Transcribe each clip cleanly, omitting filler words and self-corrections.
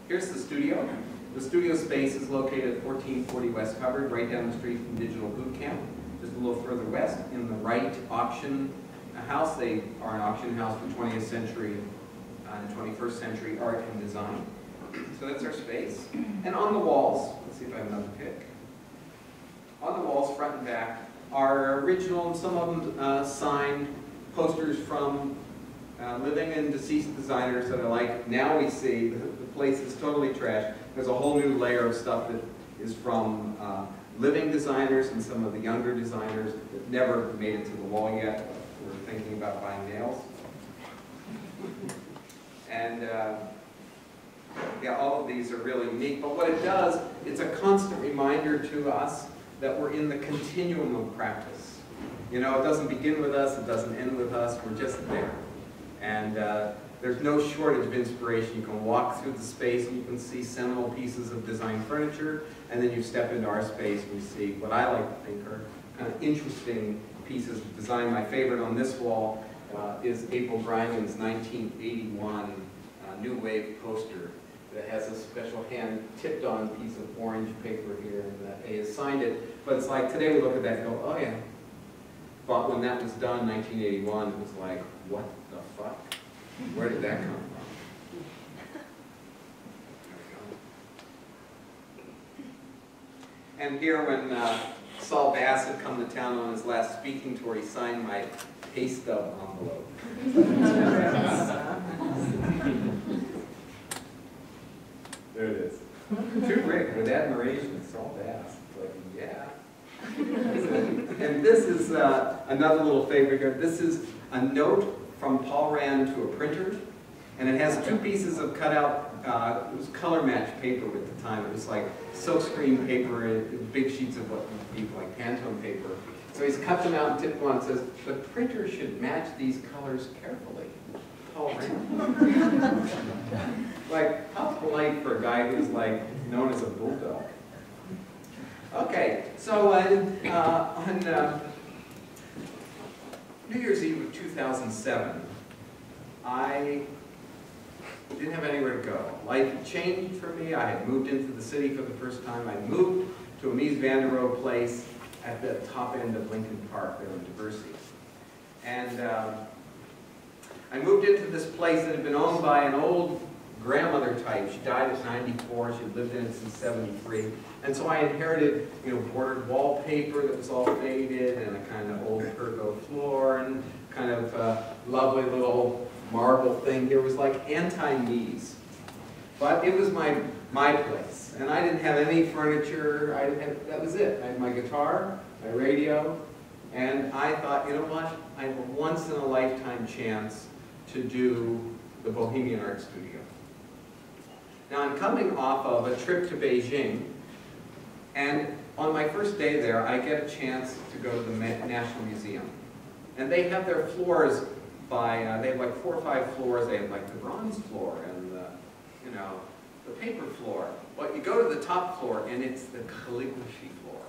Here's the studio. The studio space is located at 1440 West Hubbard, right down the street from Digital Boot Camp. Just a little further west, in the right auction house. They are an auction house for 20th century and 21st century art and design. So that's our space. And on the walls, let's see if I have another pic. On the walls, front and back, are original, and some of them signed posters from living and deceased designers that I like. Now we see the place is totally trashed. There's a whole new layer of stuff that is from living designers and some of the younger designers that never made it to the wall yet. We're thinking about buying nails. And yeah, all of these are really unique. But what it does, it's a constant reminder to us that we're in the continuum of practice. You know, it doesn't begin with us, it doesn't end with us, we're just there. And there's no shortage of inspiration. You can walk through the space and you can see seminal pieces of design furniture, and then you step into our space and you see what I like to think are kind of interesting pieces of design. My favorite on this wall is April Grinan's 1981 New Wave poster that has a special hand tipped on piece of orange paper here, and A has signed it. But it's like, today we look at that and go, oh yeah. But when that was done, 1981, it was like, what the fuck? Where did that come from? And here, when Saul Bass had come to town on his last speaking tour, he signed my pay stub envelope. There it is. To Rick, with admiration, Saul Bass. Like, yeah. And this is another little favorite here. This is a note from Paul Rand to a printer, and it has two pieces of cutout, it was color match paper at the time. It was like silkscreen paper, big sheets of what would be like Pantone paper. So he's cut them out and tipped one and says, the printer should match these colors carefully. Paul Rand. Like, how polite for a guy who's like known as a bulldog. Okay, so on New Year's Eve of 2007, I didn't have anywhere to go. Life had changed for me. I had moved into the city for the first time. I moved to a Mies van der Rohe place at the top end of Lincoln Park there in Diversey. And I moved into this place that had been owned by an old grandmother type. She died at 94. She had lived in it since 73. And so I inherited, you know, bordered wallpaper that was all faded, and a kind of old pergo floor, and kind of lovely little marble thing here. It was like anti-Mies. But it was my place. And I didn't have any furniture. That was it. I had my guitar, my radio, and I thought, you know what? I have a once-in-a-lifetime chance to do the Bohemian Art Studio. Now, I'm coming off of a trip to Beijing, and on my first day there, I get a chance to go to the National Museum. And they have their floors by, they have like 4 or 5 floors. They have like the bronze floor and the, you know, the paper floor. But you go to the top floor, and it's the calligraphy floor.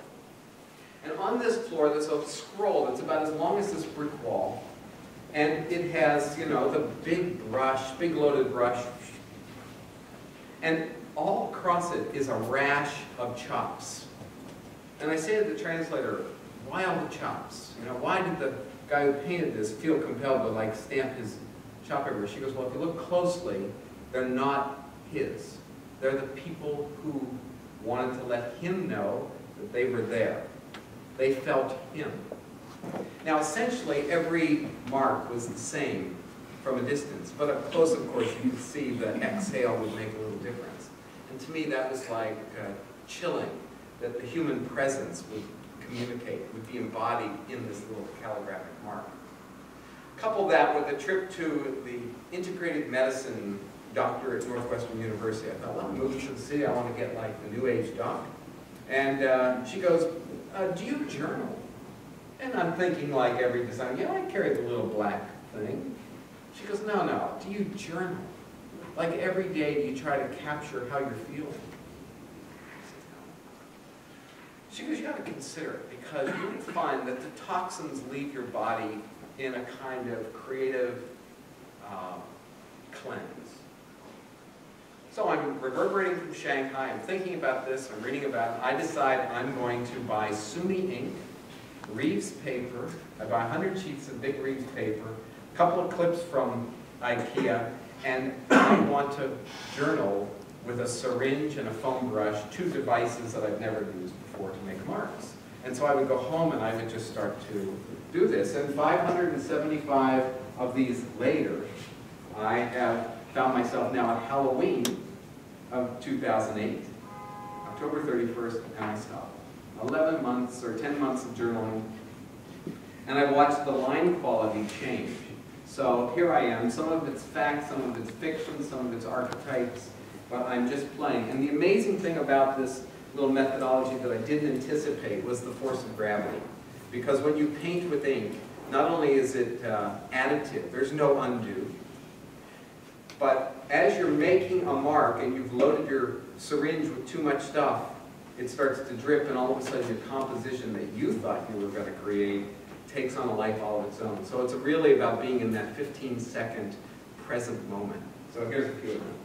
And on this floor, there's a scroll that's about as long as this brick wall. And it has, you know, the big brush, big loaded brush. And all across it is a rash of chops. And I say to the translator, why all the chops? You know, why did the guy who painted this feel compelled to like stamp his chop everywhere? She goes, well, if you look closely, they're not his. They're the people who wanted to let him know that they were there. They felt him. Now, essentially, every mark was the same from a distance, but up close, of course, you could see the exhale would make a little difference. And to me, that was like chilling, that the human presence would communicate, would be embodied in this little calligraphic mark. Couple that with a trip to the integrated medicine doctor at Northwestern University. I thought, well, I'm moving to the city, I want to get like the new age doc. And she goes, do you journal? And I'm thinking like every designer, yeah, I carry the little black thing. She goes, no, no, do you journal? Like every day, do you try to capture how you're feeling? I said, no. She goes, you got to consider it, because you will find that the toxins leave your body in a kind of creative cleanse. So I'm reverberating from Shanghai, I'm thinking about this, I'm reading about it. I decide I'm going to buy SUNY ink, Reeves paper. I buy 100 sheets of big Reeves paper, a couple of clips from IKEA, and I want to journal with a syringe and a foam brush, two devices that I've never used before to make marks. And so I would go home and I would just start to do this. And 575 of these later, I have found myself now at Halloween of 2008, October 31st, and I stopped. 11 months or 10 months of journaling, and I watched the line quality change. So here I am, some of it's fact, some of it's fiction, some of it's archetypes, but I'm just playing. And the amazing thing about this little methodology that I didn't anticipate was the force of gravity. Because when you paint with ink, not only is it additive, there's no undo, but as you're making a mark and you've loaded your syringe with too much stuff, it starts to drip, and all of a sudden your composition that you thought you were going to create takes on a life all of its own. So it's really about being in that 15-second present moment. So here's a few of them.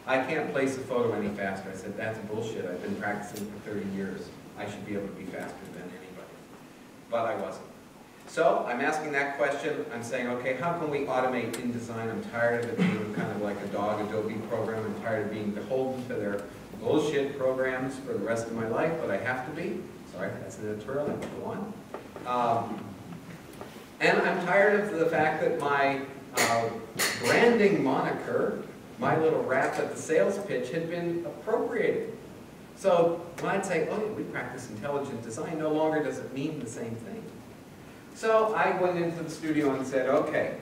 I can't place a photo any faster. I said, that's bullshit. I've been practicing for 30 years. I should be able to be faster than anybody. But I wasn't. So I'm asking that question. I'm saying, okay, how can we automate InDesign? I'm tired of it being kind of like a dog Adobe program. I'm tired of being beholden to their bullshit programs for the rest of my life, but I have to be. Sorry, that's an editorial. I can go on. And I'm tired of the fact that my branding moniker, my little rap at the sales pitch, had been appropriated. So when I'd say, oh, we practice intelligent design, no longer does it mean the same thing. So I went into the studio and said, okay,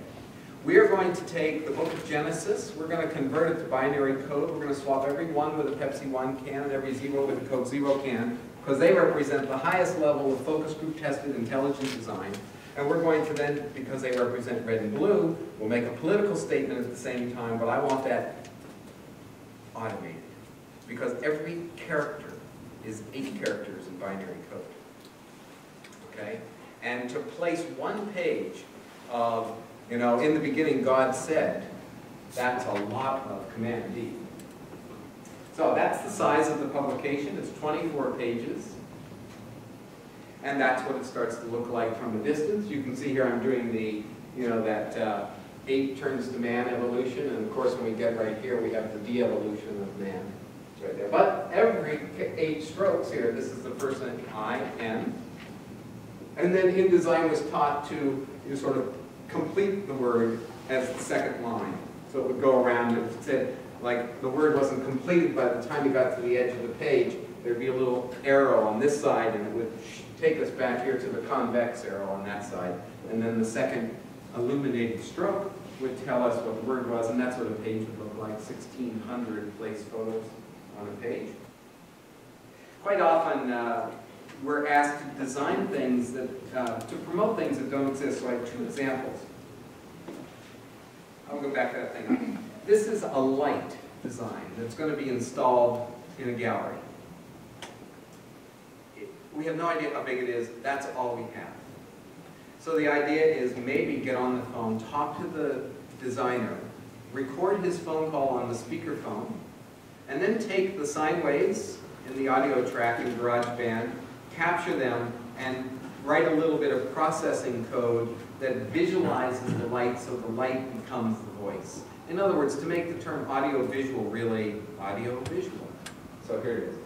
we are going to take the book of Genesis, we're going to convert it to binary code, we're going to swap every 1 with a Pepsi 1 can and every 0 with a Coke 0 can, because they represent the highest level of focus group tested intelligent design. And we're going to then, because they represent red and blue, we'll make a political statement at the same time, but I want that automated. Because every character is 8 characters in binary code. Okay? And to place one page of, in the beginning God said, that's a lot of Command D. So that's the size of the publication. It's 24 pages. And that's what it starts to look like from a distance. You can see here I'm doing the, that ape turns to man evolution. And of course, when we get right here, we have the de-evolution of man. It's right there. But every 8 strokes here, this is the first name, I, N. And then InDesign was taught to sort of complete the word as the second line. So it would go around and it said, like, the word wasn't completed by the time you got to the edge of the page. There'd be a little arrow on this side, and it would take us back here to the convex arrow on that side. And then the second illuminated stroke would tell us what the word was, and that's what a page would look like, 1,600 place photos on a page. Quite often, we're asked to design things that, to promote things that don't exist. So I have 2 examples. I'll go back to that thing. This is a light design that's going to be installed in a gallery. We have no idea how big it is. That's all we have. So the idea is maybe get on the phone, talk to the designer, record his phone call on the speakerphone, and then take the sine waves in the audio track in GarageBand, capture them, and write a little bit of processing code that visualizes the light so the light becomes the voice. In other words, to make the term audio-visual really audio-visual. So here it is.